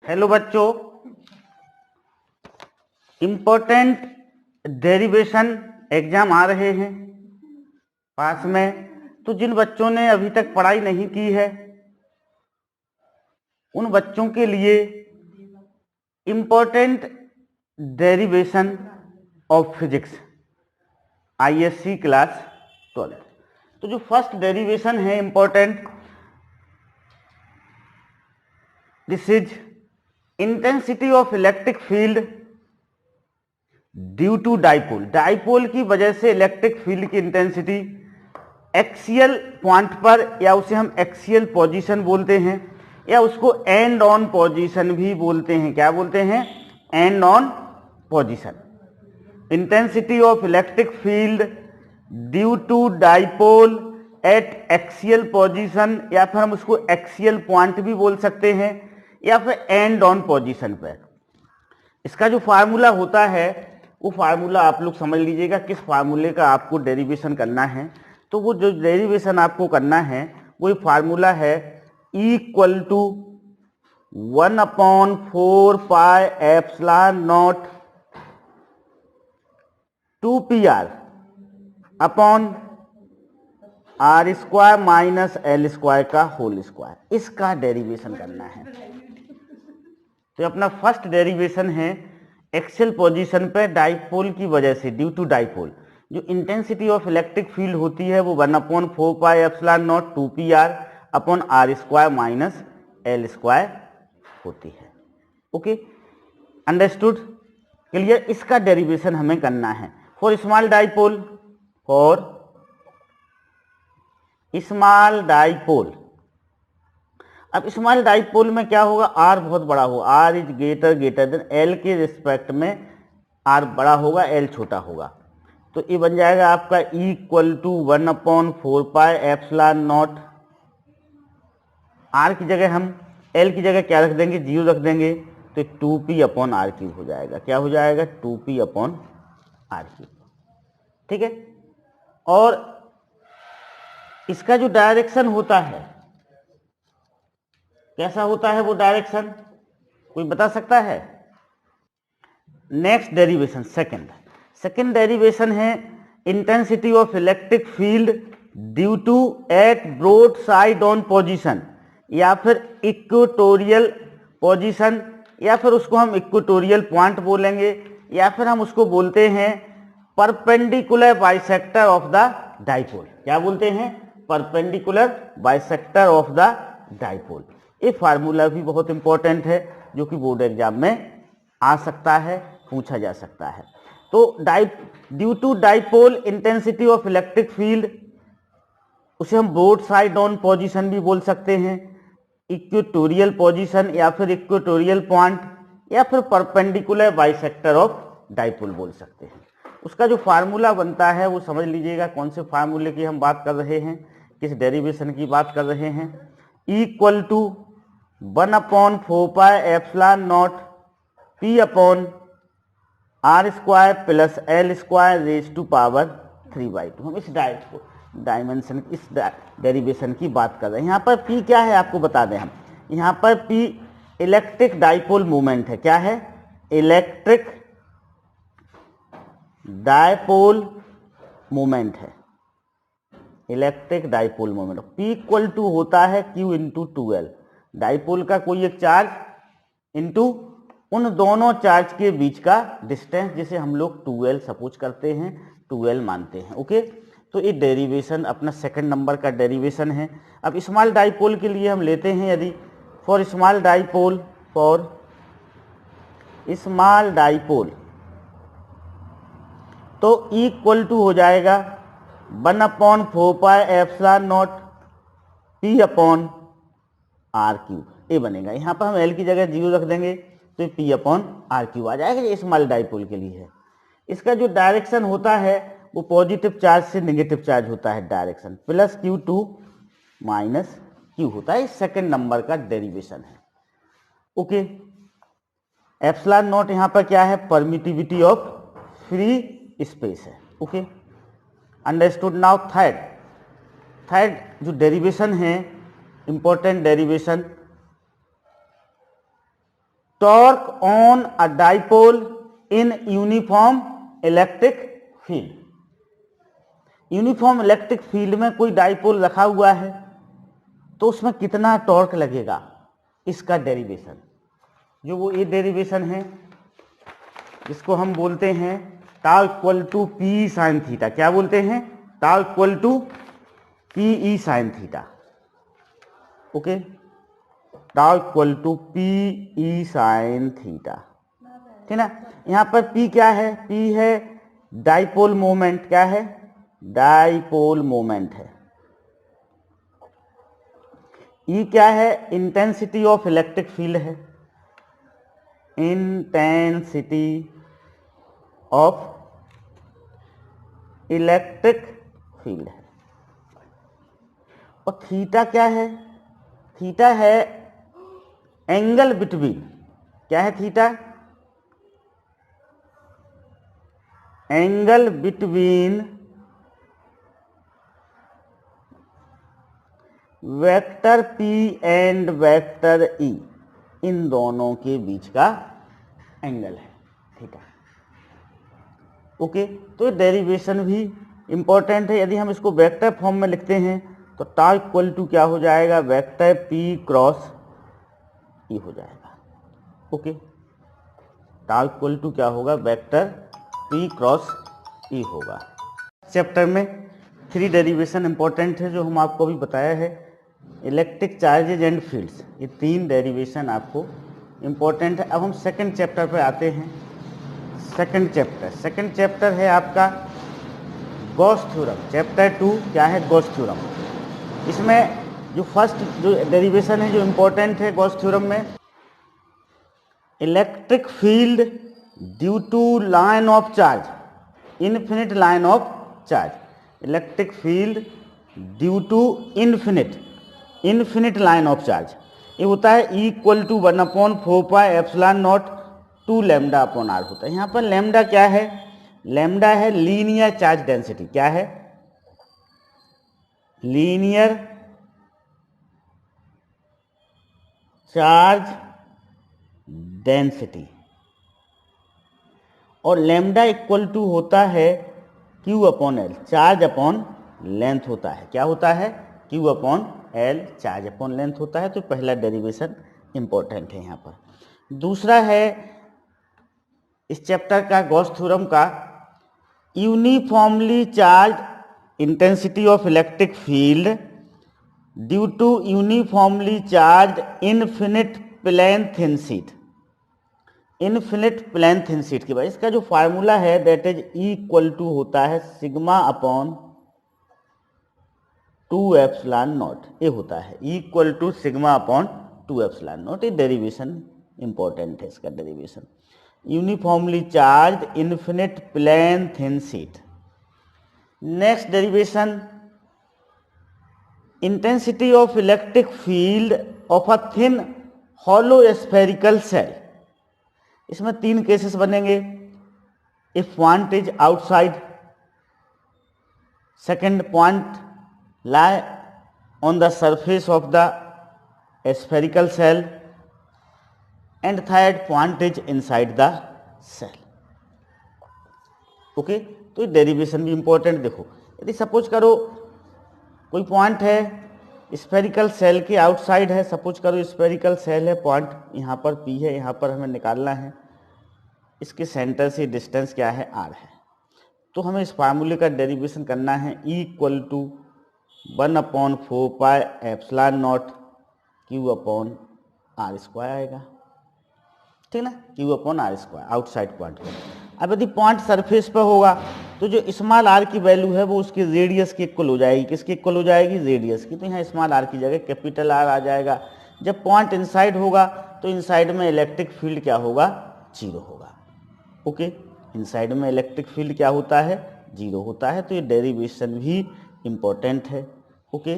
Hello बच्चों, important derivation exam आ रहे हैं पास में। तो जिन बच्चों ने अभी तक पढ़ाई नहीं की है उन बच्चों के लिए important derivation of physics ISC class 12। तो जो फर्स्ट डेरिवेशन है important, this is intensity of electric field due to dipole. Dipole की वजह से इलेक्ट्रिक फील्ड की इंटेंसिटी एक्सियल पॉइंट पर, या उसे हम एक्सियल पोजीशन बोलते हैं, या उसको एंड ऑन पोजीशन भी बोलते हैं। क्या बोलते हैं? End on position. Intensity of electric field due to dipole at axial position, या फिर हम उसको एक्सियल पॉइंट भी बोल सकते हैं, या फिर एंड ऑन पोजीशन पर। इसका जो फार्मूला होता है वो फार्मूला आप लोग समझ लीजिएगा, किस फार्मूले का आपको डेरिवेशन करना है। तो वो जो डेरिवेशन आपको करना है वो फार्मूला है equal to 1/4 pi epsilon naught 2πr upon r² minus l² का होल स्क्वायर। इसका डेरिवेशन करना है। तो अपना फर्स्ट डेरिवेशन है एक्सियल पोजीशन पे डाइपोल की वजह से, ड्यू टू डाइपोल जो इंटेंसिटी ऑफ इलेक्ट्रिक फील्ड होती है वो 1/4 pi epsilon naught 2πr upon r² minus l² होती है। Okay, understood, clear. इसका डेरिवेशन हमें करना है for small dipole. For small dipole, अब स्मॉल डाइपोल में क्या होगा? r बहुत बड़ा होगा, r is greater than l के रिस्पेक्ट में r बड़ा होगा, l छोटा होगा। तो ये बन जाएगा आपका equal to 1/4 pi epsilon naught, r की जगह हम l की जगह क्या रख देंगे? 0 रख देंगे, तो 2p अपॉन r³ हो जाएगा। क्या हो जाएगा? 2p upon r³। ठीक है। और इसका जो डायरेक्शन होता है कैसा होता है? वो डायरेक्शन कोई बता सकता है? नेक्स्ट डेरिवेशन सेकंड डेरिवेशन है intensity of electric field due to at broad side on position, या फिर इक्वेटोरियल पोजीशन, या फिर उसको हम इक्वेटोरियल पॉइंट बोलेंगे, या फिर हम उसको बोलते हैं perpendicular bisector of the dipole. क्या बोलते हैं? Perpendicular bisector of the dipole. ये फार्मूला भी बहुत इंपॉर्टेंट है जो कि बोर्ड एग्जाम में आ सकता है, पूछा जा सकता है। तो due to dipole intensity of electric field, उसे हम ब्रॉड साइड ऑन पोजीशन भी बोल सकते हैं, इक्वेटोरियल पोजीशन, या फिर इक्वेटोरियल पॉइंट, या फिर परपेंडिकुलर बाइसेक्टर ऑफ डाइपोल बोल सकते हैं। उसका जो फार्मूला बनता है वो समझ लीजिएगा कौन से फार्मूले की हम बात कर रहे हैं, किस डेरिवेशन की बात कर रहे हैं। Equal to 1/4 pi epsilon naught p upon r² plus l² raise to power 3/2। हम इस डायमेंशन, इस डेरिवेशन की बात कर रहे हैं। यहाँ पर p क्या है आपको बता दें हम। यहाँ पर p इलेक्ट्रिक डाइपोल मूवमेंट है। क्या है? इलेक्ट्रिक डाइपोल मूवमेंट है। Electric dipole moment P equal to होता है Q इंटू 2L। डाइपोल का कोई एक चार्ज इंटू उन दोनों चार्ज के बीच का डिस्टेंस, जिसे हम लोग 2L सपोज करते हैं, 2L मानते हैं। ओके, तो ये डेरिवेशन अपना सेकंड नंबर का डेरिवेशन है। अब स्मॉल डाइपोल के लिए हम लेते हैं, यदि फॉर स्मॉल डाइपोल, तो इक्वल टू हो जाएगा 1/4 pi epsilon naught p upon r³। ये बनेगा। यहाँ पर हम l की जगह 0 रख देंगे तो p अपॉन r³ आ जाएगा। ये स्मॉल डाइपोल के लिए है। इसका जो डायरेक्शन होता है वो पॉजिटिव चार्ज से नेगेटिव चार्ज होता है direction, plus Q2 minus Q होता है। सेकंड नंबर का डेरिवेशन है। ओके, एप्सिलॉन नॉट यहाँ पर क्या है? परमिटिविटी ऑफ फ्री स्पेस है। Okay, understood. नाउ थर्ड जो डेरिवेशन है, important derivation, torque on a dipole in uniform electric field. Uniform electric field में कोई डाइपोल रखा हुआ है तो उसमें कितना टॉर्क लगेगा, इसका डेरिवेशन, जो वो ये डेरिवेशन है जिसको हम बोलते हैं tau equal to P sine theta. क्या बोलते हैं? Tau equal to P E sine theta. Okay, tau equal to P E sine theta, ठीक ना। यहां पर पी क्या है? पी है डाइपोल मोमेंट। क्या है? डाइपोल मोमेंट है। ई क्या है? इंटेंसिटी ऑफ इलेक्ट्रिक फील्ड है। इंटेंसिटी ऑफ इलेक्ट्रिक फील्ड है। और थीटा क्या है? थीटा है एंगल बिटवीन। क्या है theta? Angle between vector P and vector E, इन दोनों के बीच का एंगल है थीटा। ओके, तो डेरिवेशन भी इंपॉर्टेंट है। यदि हम इसको वेक्टर फॉर्म में लिखते हैं तो टाउ इक्वल टू क्या हो जाएगा? वेक्टर P क्रॉस E हो जाएगा। ओके, टाउ इक्वल टू क्या होगा? वेक्टर P क्रॉस E होगा। चैप्टर में 3 डेरिवेशन इंपॉर्टेंट है जो हम आपको अभी बताया है। इलेक्ट्रिक चार्जेज एंड फील्ड्स, ये 3 डेरिवेशन आपको इंपॉर्टेंट है। अब हम सेकंड चैप्टर पे आते हैं। सेकंड चैप्टर है आपका गॉस थ्योरम। चैप्टर 2 क्या है? Gauss theorem. इसमें जो फर्स्ट जो डेरिवेशन है जो इंपॉर्टेंट है गॉस थ्योरम में, electric field due to line of charge, infinite line of charge. Electric field due to infinite line of charge, ये होता है E equal to 1/4πε0 2 lambda upon R होता है। यहाँ पर लैम्डा क्या है? लैम्डा है लीनियर चार्ज डेंसिटी। क्या है? Linear charge density. और लैम्डा इक्वल टू होता है Q upon L, charge upon length होता है। क्या होता है? Q upon L, charge upon length होता है। तो पहला डेरिवेशन इंपॉर्टेंट है यहाँ पर। दूसरा है इस चैप्टर का गॉस थ्योरम का, uniformly charge intensity of electric field due to uniformly charge infinite plane thin sheet. Infinite plane thin sheet की बात, इसका जो फार्मूला है that is E equal to होता है सिग्मा अपॉन 2ε0, ये होता है E equal to sigma upon 2ε0। ये डेरिवेशन इंपॉर्टेंट है इसका derivation. Uniformly charge infinite plane thin sheet. Next derivation, intensity of electric field of a thin hollow spherical shell. इसमें 3 cases बनेंगे। If point is outside, second point lie on the surface of the spherical cell, and third point is inside the cell. Okay, तो ये derivation भी important. देखो, यदि suppose करो कोई point है स्फेरिकल सेल के आउटसाइड है, सपोज करो स्फेरिकल सेल है, पॉइंट यहाँ पर P है, यहाँ पर हमें निकालना है, इसके सेंटर से डिस्टेंस क्या है? R है। तो हमें इस फार्मूले का डेरिवेशन करना है E equal to 1/4πε0 Q upon R square आएगा, ठीक ना। Q upon R square outside point पर। अब यदि पॉइंट सरफेस पर होगा तो जो स्मॉल r की वैल्यू है वो उसके रेडियस के इक्वल हो जाएगी। किसके इक्वल हो जाएगी? रेडियस की। तो यहाँ स्मॉल r की जगह कैपिटल R आ जाएगा। जब पॉइंट इनसाइड होगा तो इनसाइड में इलेक्ट्रिक फील्ड क्या होगा? 0 होगा। ओके, इनसाइड में इलेक्ट्रिक फील्ड क्या होता है? 0 होता है। तो ये डेरिवेशन भी इंपॉर्टेंट है। Okay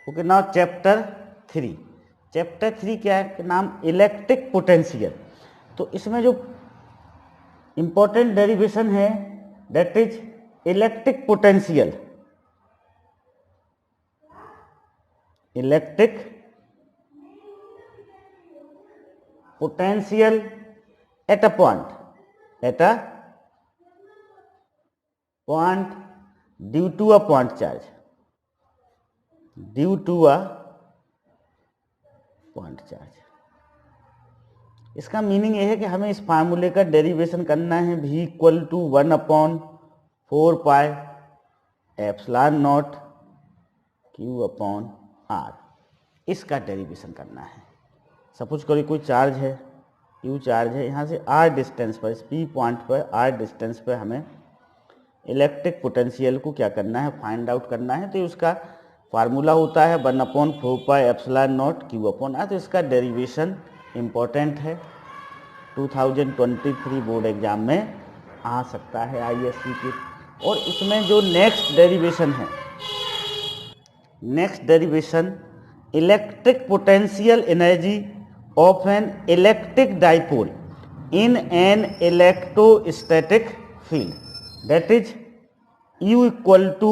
okay, now chapter 3। Chapter 3 क्या है? नाम इलेक्ट्रिक पोटेंशियल। तो इसमें जो इंपॉर्टेंट डेरिवेशन है that is electric potential. Electric potential at a point due to a point charge, इसका मीनिंग ये है कि हमें इस फार्मूले का डेरिवेशन करना है v equal to 1/4 pi epsilon naught q upon r, इसका डेरिवेशन करना है। सपोज करिए कोई चार्ज है, q चार्ज है, यहाँ से r डिस्टेंस पर, इस p पॉइंट पर r डिस्टेंस पर हमें इलेक्ट्रिक पोटेंशियल को क्या करना है, फाइंड आउट करना है। तो उसका फार्मूला होता है 1/4 pi epsilon naught q upon r। तो इसका डेरिवेशन इम्पोर्टेंट है, 2023 बोर्ड एग्जाम में आ सकता है ISC के। और इसमें जो next derivation electric potential energy of an electric dipole in an electrostatic field, that is U equal to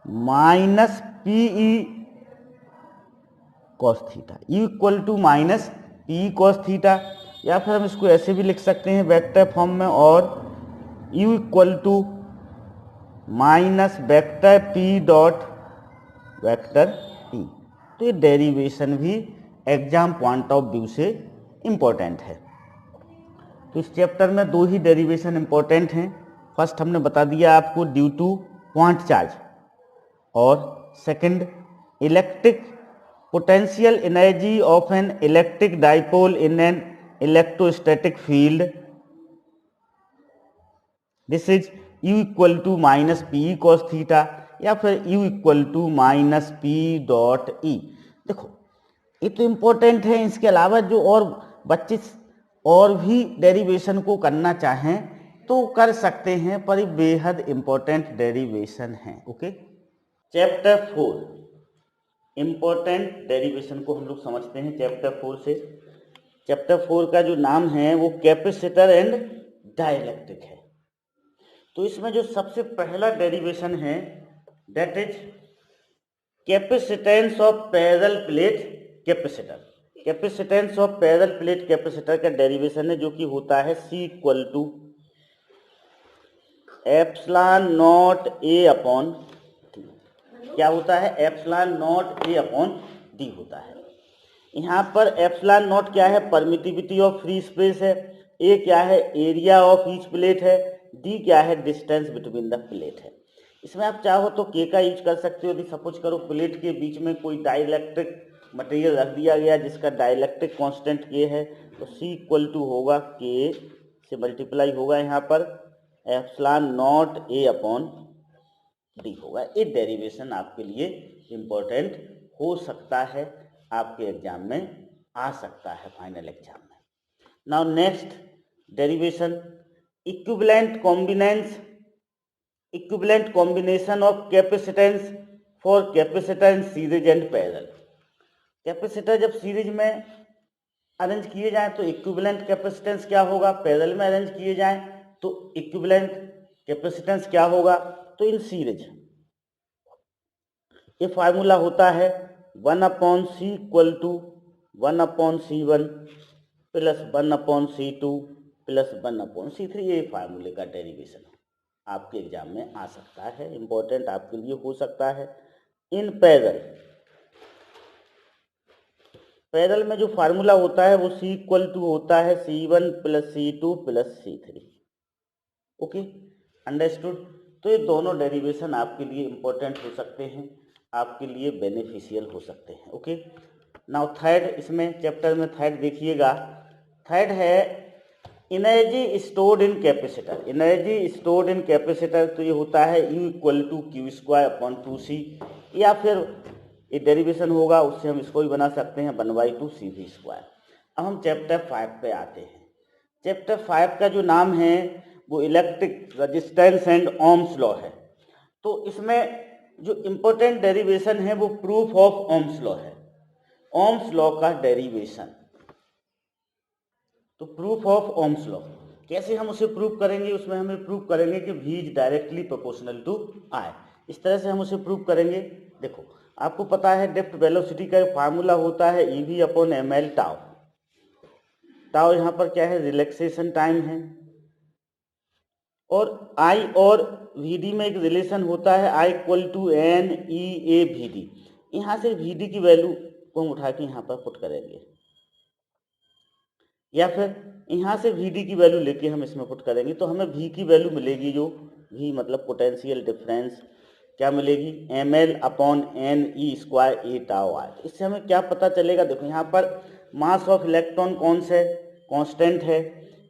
minus PE cos theta, U equal to minus PE cos theta, या फिर हम इसको ऐसे भी लिख सकते हैं वेक्टर फॉर्म में, और U equal to minus vector P dot vector E। तो ये डेरिवेशन भी एग्जाम पॉइंट ऑफ व्यू से इम्पोर्टेंट है। तो इस चैप्टर में दो ही डेरिवेशन इम्पोर्टेंट हैं। फर्स्ट हमने बता दिया आपको ड्यू टू पॉइंट चार्ज, और second electric potential energy of an electric dipole in an electrostatic field, this is U equal to minus PE cos theta, या फिर U equal to minus P dot E। देखो ये तो important है, इसके अलावा जो और बच्चे और भी डेरिवेशन को करना चाहें तो कर सकते हैं, पर ये बेहद इम्पोर्टेंट डेरिवेशन है। ओके, चैप्टर 4 इम्पोर्टेंट डेरिवेशन को हम लोग समझते हैं चैप्टर 4 से। चैप्टर 4 का जो नाम है वो कैपेसिटर एंड डाइलेक्ट्रिक है। तो इसमें जो सबसे पहला डेरिवेशन है that is capacitance of parallel plate capacitor. Capacitance of parallel plate capacitor का डेरिवेशन है जो कि होता है C equal to epsilon naught A upon D। क्या होता है? Epsilon naught A upon D होता है। यहाँ पर एप्सिलॉन नॉट क्या है? परमिटिविटी ऑफ फ्री स्पेस है। A क्या है? एरिया ऑफ ईच प्लेट है। D क्या है? डिस्टेंस बिटवीन द प्लेट है। इसमें आप चाहो तो K का यूज कर सकते हो। यदि सपोज करो प्लेट के बीच में कोई डाइलेक्ट्रिक मटेरियल रख दिया गया जिसका डाइलेक्ट्रिक कांस्टेंट K है, तो C इक्वल टू होगा K से मल्टीप्लाई होगा यहाँ पर epsilon naught A upon D होगा। ये डेरिवेशन आपके लिए इम्पोर्टेंट हो सकता है, आपके एग्जाम में आ सकता है फाइनल एग्जाम में। Now next derivation equivalent combination of capacitance for capacitor in series and parallel. Capacitor जब सीरीज में अरेंज किए जाएं तो इक्विवेलेंट कैपेसिटेंस क्या होगा? पैरेलल में अरेंज किए जाएं तो इक्विवेलेंट कैपेसिटेंस क्या होगा? तो इन सीरीज ये फार्मूला होता है 1/C equal to 1/C1 plus 1/C2 plus 1/C3। ये फार्मूले का डेरिवेशन आपके एग्जाम में आ सकता है, इंपॉर्टेंट आपके लिए हो सकता है। इन पैरेलल में जो फार्मूला होता है वो C इक्वल टू होता है C1 plus C2 plus C3। Okay, understood. तो ये दोनों डेरिवेशन आपके लिए इंपॉर्टेंट हो सकते हैं, आपके लिए बेनिफिशियल हो सकते हैं। ओके, नाउ थर्ड, इसमें चैप्टर में थर्ड देखिएगा। थर्ड है energy stored in capacitor. Energy stored in capacitor तो ये होता है U equal to Q square upon 2C, या फिर ये डेरिवेशन होगा उससे हम इसको भी बना सकते हैं 1/2 CV स्क्वायर। अब हम चैप्टर 5 पे आते हैं। चैप्टर 5 का जो नाम है वो electric resistance and Ohm's law है। तो इसमें जो इम्पोर्टेंट डेरिवेशन है वो प्रूफ ऑफ ओम्स लॉ है। ओम्स लॉ का डेरिवेशन, तो प्रूफ ऑफ ओम्स लॉ कैसे हम उसे प्रूव करेंगे? उसमें हमें प्रूव करेंगे कि V is directly proportional to I। इस तरह से हम उसे प्रूव करेंगे। देखो, आपको पता है ड्रिफ्ट वेलोसिटी का फार्मूला होता है EV upon ml tau. Tau यहाँ पर क्या है, रिलैक्सेशन टाइम है। और आई और वीडी में एक रिलेशन होता है, I equal to N E A V D. यहाँ से वीडी की वैल्यू को हम उठा के यहाँ पर पुट करेंगे, या फिर यहाँ से वीडी की वैल्यू लेके हम इसमें पुट करेंगे, तो हमें वी की वैल्यू मिलेगी, जो वी मतलब पोटेंशियल डिफरेंस क्या मिलेगी, M L upon N E square A tau R. इससे हमें क्या पता चलेगा, देखो यहाँ पर मास ऑफ इलेक्ट्रॉन कौन से कांस्टेंट है,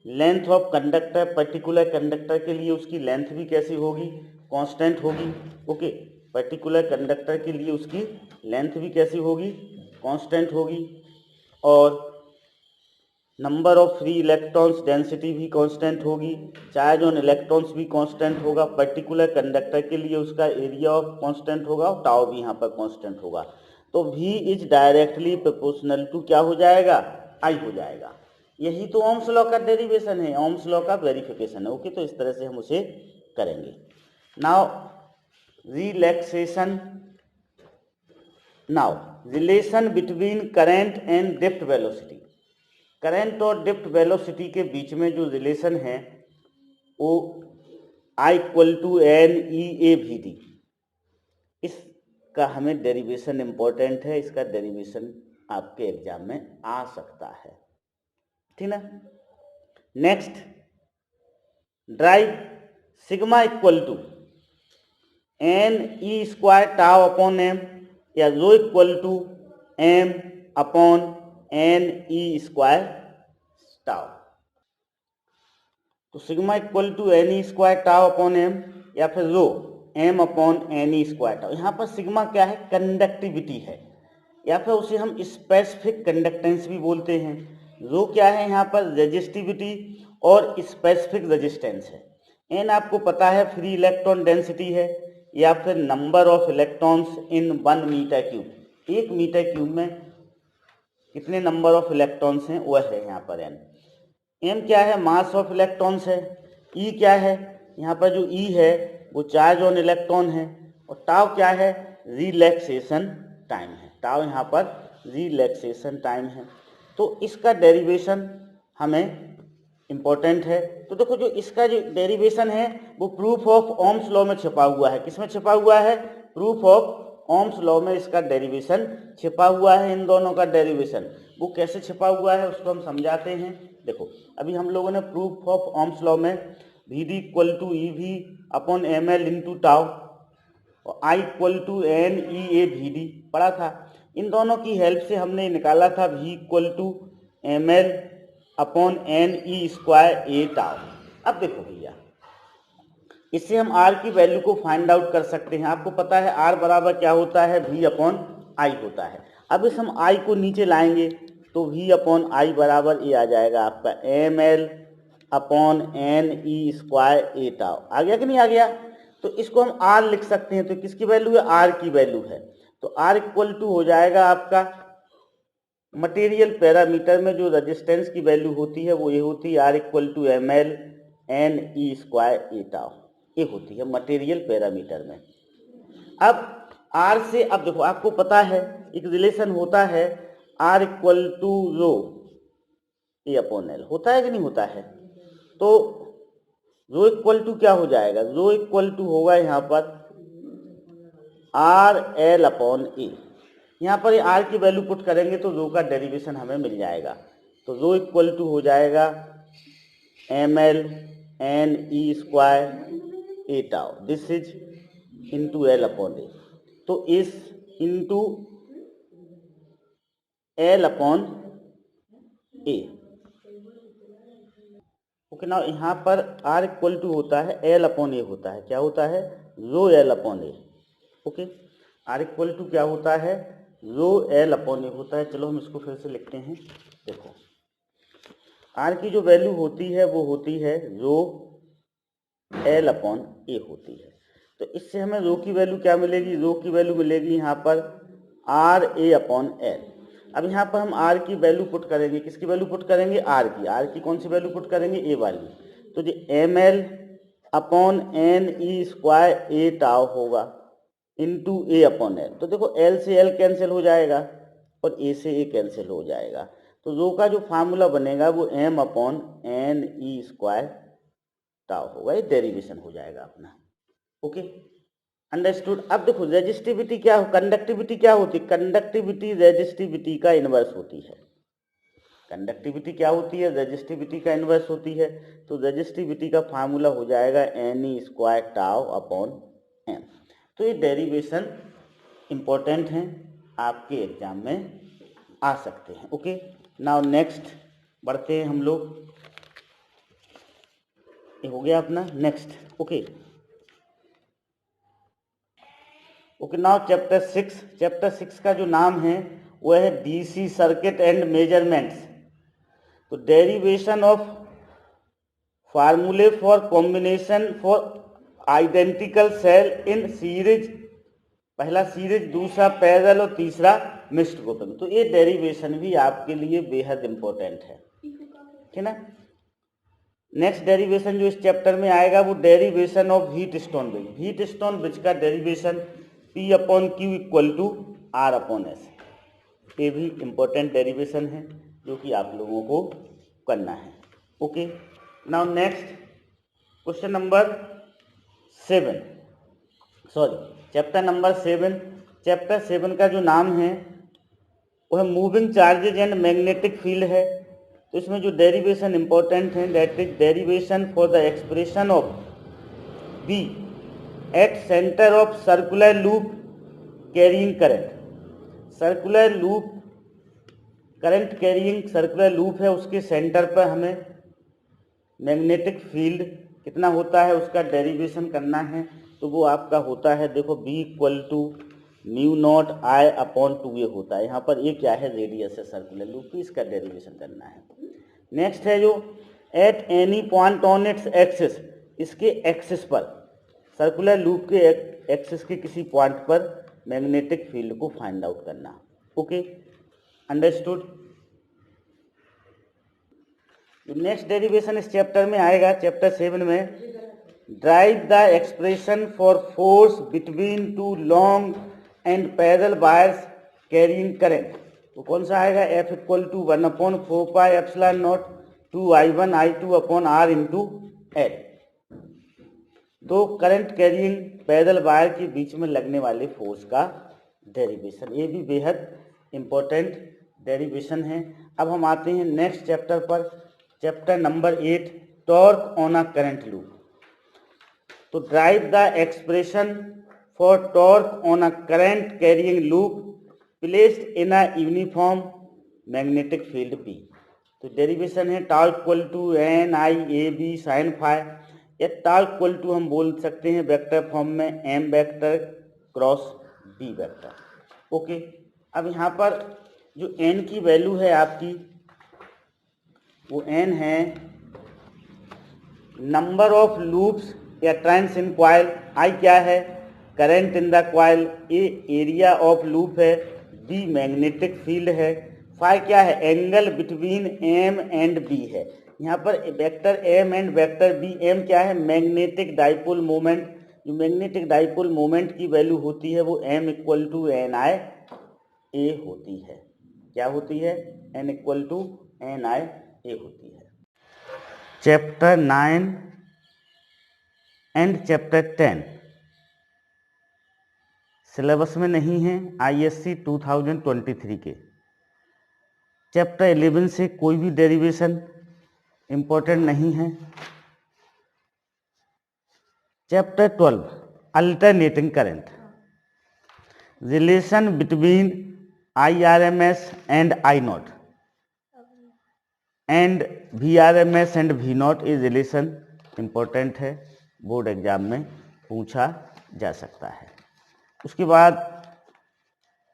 length of conductor, particular conductor के लिए उसकी लेंथ भी कैसी होगी, कांस्टेंट होगी। ओके, पर्टिकुलर कंडक्टर के लिए उसकी लेंथ भी कैसी होगी, कांस्टेंट होगी। और number of free electrons density भी कांस्टेंट होगी, चार्ज ऑन इलेक्ट्रॉन्स भी कांस्टेंट होगा, पर्टिकुलर कंडक्टर के लिए उसका एरिया ऑफ कांस्टेंट होगा, और टाउ भी यहाँ पर कांस्टेंट होगा। तो V is directly proportional to क्या हो जाएगा, I हो जाएगा। यही तो ओम्स लॉ का डेरिवेशन है, ओम्स लॉ का वेरिफिकेशन है। ओके, तो इस तरह से हम उसे करेंगे। Now relaxation, now relation between current and drift velocity. Current और ड्रिफ्ट वेलोसिटी के बीच में जो रिलेशन है वो I equal to N E A V D. इसका हमें डेरिवेशन इंपॉर्टेंट है, इसका डेरिवेशन आपके एग्जाम में आ सकता है, ठीक ना। Next, drive sigma equal to N E square tau upon M, या rho equal to M upon N E square tau. तो sigma equal to N E square tau upon M, या फिर rho M upon N E square tau. यहाँ पर sigma क्या है, conductivity है, या फिर उसे हम स्पेसिफिक कंडक्टेंस भी बोलते हैं। रो क्या है, यहाँ पर रेजिस्टिविटी और स्पेसिफिक रेजिस्टेंस है। एन आपको पता है फ्री इलेक्ट्रॉन डेंसिटी है, या फिर number of electrons in 1 metre cube. 1 metre cube में कितने नंबर ऑफ इलेक्ट्रॉन्स हैं वह है यहाँ पर एन। एम क्या है, मास ऑफ इलेक्ट्रॉन्स है। ई क्या है, यहाँ पर जो ई है वो चार्ज ऑन इलेक्ट्रॉन है। और टाउ क्या है, रिलैक्सेशन टाइम है। टाउ यहाँ पर रिलैक्सेशन टाइम है। तो इसका डेरिवेशन हमें इम्पोर्टेंट है। तो देखो जो इसका जो डेरिवेशन है वो प्रूफ ऑफ ओम्स लॉ में छिपा हुआ है। किसमें छिपा हुआ है, प्रूफ ऑफ ओम्स लॉ में इसका डेरिवेशन छिपा हुआ है। इन दोनों का डेरिवेशन वो कैसे छिपा हुआ है उसको हम समझाते हैं। देखो अभी हम लोगों ने प्रूफ ऑफ ओम्स लॉ में V D equal to E V upon M L into tau और I equal to N E A V D पढ़ा था। इन दोनों की हेल्प से हमने निकाला था V equal to M L upon N E square A tau. अब देखो भैया इससे हम r की वैल्यू को फाइंड आउट कर सकते हैं। आपको पता है r बराबर क्या होता है, v अपॉन आई होता है। अब इस हम i को नीचे लाएंगे तो v अपॉन आई बराबर ये आ जाएगा आपका M L upon N E square A tau. आ गया कि नहीं आ गया। तो इसको हम r लिख सकते हैं। तो किसकी वैल्यू है, r की वैल्यू है। तो r इक्वल टू हो जाएगा आपका मटेरियल पैरामीटर में जो रेजिस्टेंस की वैल्यू होती है वो ये होती है r equal to M L N E square A tau. ये होती है मटेरियल पैरामीटर में। अब R से, अब देखो आपको पता है एक रिलेशन होता है R equal to rho A upon L, होता है कि नहीं होता है। तो रो इक्वल टू क्या हो जाएगा, रो इक्वल टू होगा यहाँ पर R एल अपॉन ए। यहाँ पर R की वैल्यू पुट करेंगे तो रो का डेरिवेशन हमें मिल जाएगा। तो रो इक्वल टू हो जाएगा M L N E square A tau, this is into L upon A. तो इस into L upon A. Okay ना, यहाँ पर R इक्वल टू होता है एल अपॉन ए होता है। क्या होता है, rho L upon A. Okay, R equal to क्या होता है, रो एल अपॉन ए होता है। चलो हम इसको फिर से लिखते हैं। देखो R की जो वैल्यू होती है वो होती है रो एल अपॉन ए होती है। तो इससे हमें रो की वैल्यू क्या मिलेगी, रो की वैल्यू मिलेगी यहाँ पर आर ए अपॉन एल। अब यहाँ पर हम आर की वैल्यू पुट करेंगे, किसकी वैल्यू पुट करेंगे, आर की कौन सी वैल्यू पुट करेंगे, ए वाली। तो जो M L upon N E square A tau होगा इंटू ए अपॉन एल। तो देखो एल से एल कैंसिल हो जाएगा और ए से ए कैंसिल हो जाएगा। तो रो का जो फार्मूला बनेगा वो m/n/e² टाउ होगा, ये डेरिवेशन हो जाएगा अपना। Okay, understood. अब देखो रेजिस्टिविटी क्या हो, कंडक्टिविटी क्या होती है, कंडक्टिविटी रेजिस्टिविटी का इनवर्स होती है। कंडक्टिविटी क्या होती है, रेजिस्टिविटी का इनवर्स होती है। तो रेजिस्टिविटी का फार्मूला हो जाएगा Ne² टाउ/m। तो ये डेरिवेशन इंपॉर्टेंट हैं, आपके एग्जाम में आ सकते हैं। ओके, नाउ नेक्स्ट बढ़ते हैं हम लोग। ये हो गया अपना next. Okay okay, now chapter 6। Chapter 6 का जो नाम है वो है डीसी सर्किट एंड मेजरमेंट्स। तो डेरिवेशन ऑफ फार्मूले for combination for identical cell in series, पहला सीरीज, दूसरा पैरेलल और तीसरा मिक्स्ड ग्रुपिंग। तो ये डेरिवेशन भी आपके लिए बेहद इंपॉर्टेंट है, ठीक है ना। नेक्स्ट डेरिवेशन जो इस चैप्टर में आएगा वो derivation of heat stone bridge. Heat stone bridge का डेरिवेशन P/Q = R/S। ये भी इंपॉर्टेंट डेरिवेशन है जो कि आप लोगों को करना है। Okay, now next question number 7, sorry chapter number 7। Chapter 7 का जो नाम है वो है moving charges and magnetic field है। तो इसमें जो डेरिवेशन इंपॉर्टेंट है that is derivation for the expression of B at centre of circular loop carrying current. Circular loop current carrying circular loop है, उसके सेंटर पर हमें मैग्नेटिक फील्ड कितना होता है उसका डेरिवेशन करना है। तो वो आपका होता है, देखो B = μ0I/2 ये होता है। यहाँ पर ये क्या है, रेडियस है सर्कुलर लूप की, इसका डेरिवेशन करना है। नेक्स्ट है जो at any point on its axis, इसके एक्सिस पर, सर्कुलर लूप के एक्सिस के किसी पॉइंट पर मैग्नेटिक फील्ड को फाइंड आउट करना। Okay, understood. नेक्स्ट डेरिवेशन इस चैप्टर में आएगा, चैप्टर 7 में, drive the expression for force between two long and parallel wires carrying current. तो कौन सा आएगा, F = 1/4πε0 2I1I2/R × L। दो करंट कैरिंग पैरेलल वायर के बीच में लगने वाले फोर्स का डेरिवेशन, ये भी बेहद इंपॉर्टेंट डेरिवेशन है। अब हम आते हैं नेक्स्ट चैप्टर पर, chapter number 8, torque on a current loop. तो derive the expression for torque on a current carrying loop placed in a uniform magnetic field P। तो डेरिवेशन है टाउ = NIAB sin φ। या टाउ = हम बोल सकते हैं vector form में M vector cross B vector. Okay, अब यहाँ पर जो N की वैल्यू है आपकी, वो N है नंबर ऑफ लूप्स या टर्न्स इन कॉइल। I क्या है, current in the coil. A area of loop है। B मैग्नेटिक फील्ड है। फाई क्या है, angle between M and B है। यहाँ पर vector M and vector B, M क्या है, मैग्नेटिक डाइपोल मोमेंट। जो मैग्नेटिक डाइपोल मोमेंट की वैल्यू होती है वो M = NIA होती है। क्या होती है, N = NIA होती है। चैप्टर 9 एंड चैप्टर 10 सिलेबस में नहीं है ISC 2023 के। चैप्टर 11 से कोई भी डेरिवेशन इंपॉर्टेंट नहीं है। Chapter 12 alternating current, relation between IRMS and I0 and VRMS and V0 ये रिलेशन इंपॉर्टेंट है, बोर्ड एग्जाम में पूछा जा सकता है। उसके बाद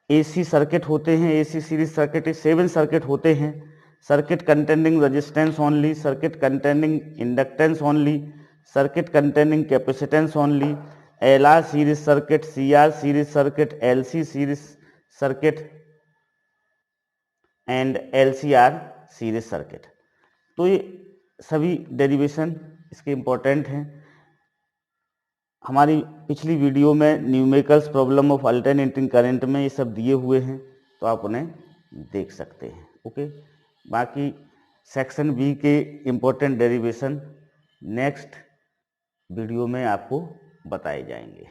AC सर्किट होते हैं, AC सीरीज सर्किट 7 सर्किट होते हैं। Circuit containing resistance only, circuit containing inductance only, circuit containing capacitance only, LR series circuit, CR series circuit, LC series circuit and LCR series circuit. तो ये सभी derivation इसके important हैं। हमारी पिछली video में numericals problem of alternating current में ये सब दिए हुए हैं, तो आप उन्हें देख सकते हैं। ओके, बाकी सेक्शन बी के इम्पोर्टेंट डेरिवेशन नेक्स्ट वीडियो में आपको बताए जाएंगे।